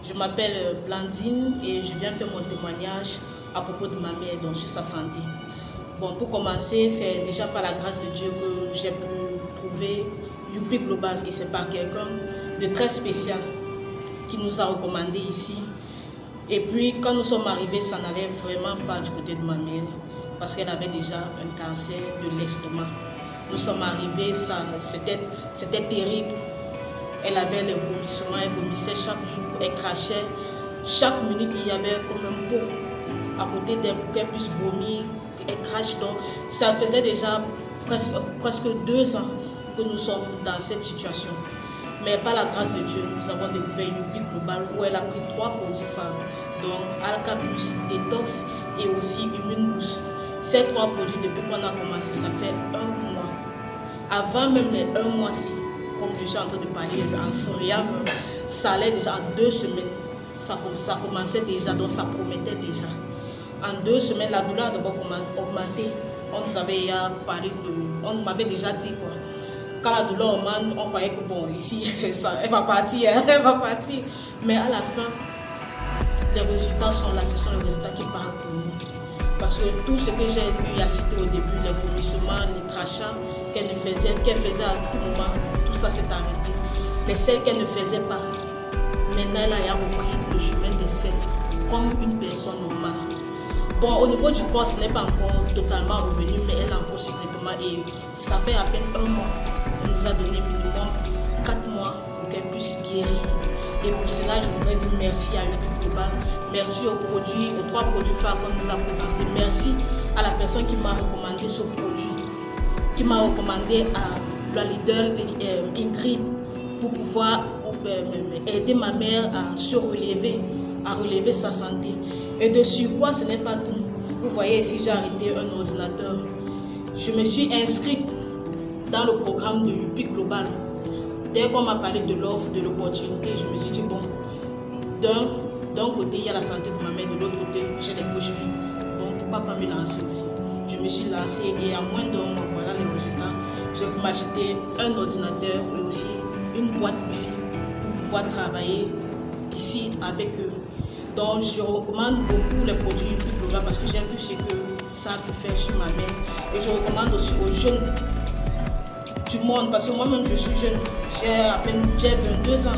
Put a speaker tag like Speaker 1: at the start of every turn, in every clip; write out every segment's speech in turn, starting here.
Speaker 1: Je m'appelle Blandine et je viens faire mon témoignage à propos de ma mère, donc sur sa santé. Bon, pour commencer, c'est déjà par la grâce de Dieu que j'ai pu trouver Youpi Global, et c'est par quelqu'un de très spécial qui nous a recommandé ici. Et puis quand nous sommes arrivés, ça n'allait vraiment pas du côté de ma mère parce qu'elle avait déjà un cancer de l'estomac. Nous sommes arrivés, c'était terrible. Elle avait les vomissements, elle vomissait chaque jour, elle crachait. Chaque minute, il y avait comme un pot à côté d'elle pour qu'elle puisse vomir, elle crache. Donc, ça faisait déjà presque 2 ans que nous sommes dans cette situation. Mais par la grâce de Dieu, nous avons découvert Youpi Global où elle a pris 3 produits phares, donc Alka Plus, Détox et aussi Immune Boost. Ces 3 produits, depuis qu'on a commencé, ça fait 1 mois. Avant même les 1 mois-ci, comme je suis en train de parler en souriant, ça allait déjà en 2 semaines. Ça commençait déjà, donc ça promettait déjà. En 2 semaines, la douleur a d'abord augmenté. On nous avait parlé on m'avait déjà dit quoi. Quand la douleur augmente, on croyait que bon, ici, elle va partir, elle va partir. Mais à la fin, les résultats sont là, ce sont les résultats qui parlent pour nous. Parce que tout ce que j'ai eu à citer au début, les vomissements, les crachats qu'elle faisait à tout moment, tout ça s'est arrêté. Les selles qu'elle ne faisait pas, maintenant elle a repris le chemin des selles, comme une personne normale. Bon, au niveau du corps, ce n'est pas encore totalement revenu, mais elle a encore ce traitement et ça fait à peine 1 mois. Elle nous a donné minimum 4 mois pour qu'elle puisse guérir. Et pour cela, je voudrais dire merci à Youpi Global, merci aux 3 produits phares qu'on nous a présentés. Merci à la personne qui m'a recommandé ce produit, qui m'a recommandé à la leader Ingrid pour pouvoir aider ma mère à se relever, à relever sa santé. Et de surcroît, ce n'est pas tout. Vous voyez ici, j'ai arrêté un ordinateur. Je me suis inscrite dans le programme de Youpi Global. Dès qu'on m'a parlé de l'offre, de l'opportunité, je me suis dit, bon, d'un côté, il y a la santé de ma mère, de l'autre côté, j'ai les poches vides. Bon, pourquoi pas me lancer aussi? Je me suis lancée et en moins d'1 mois, voilà les résultats. J'ai pu m'acheter un ordinateur et aussi une boîte Wi-Fi pour pouvoir travailler ici avec eux. Donc, je recommande beaucoup les produits Youpi Global parce que j'ai vu ce que ça a pu faire sur ma mère. Et je recommande aussi aux jeunes du monde, parce que moi-même je suis jeune, j'ai 22 ans.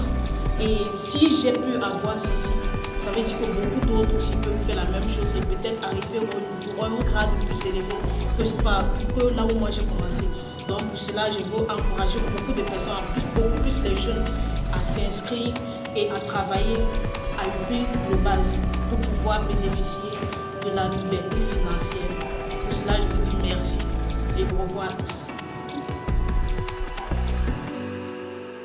Speaker 1: Et si j'ai pu avoir ceci, ça veut dire que beaucoup d'autres aussi peuvent faire la même chose et peut-être arriver au niveau, à un grade plus élevé que là où moi j'ai commencé. Donc pour cela, je veux encourager beaucoup de personnes, beaucoup plus les jeunes, à s'inscrire et à travailler à Youpi Global pour pouvoir bénéficier de la liberté financière. Pour cela, je vous dis merci et au revoir à tous.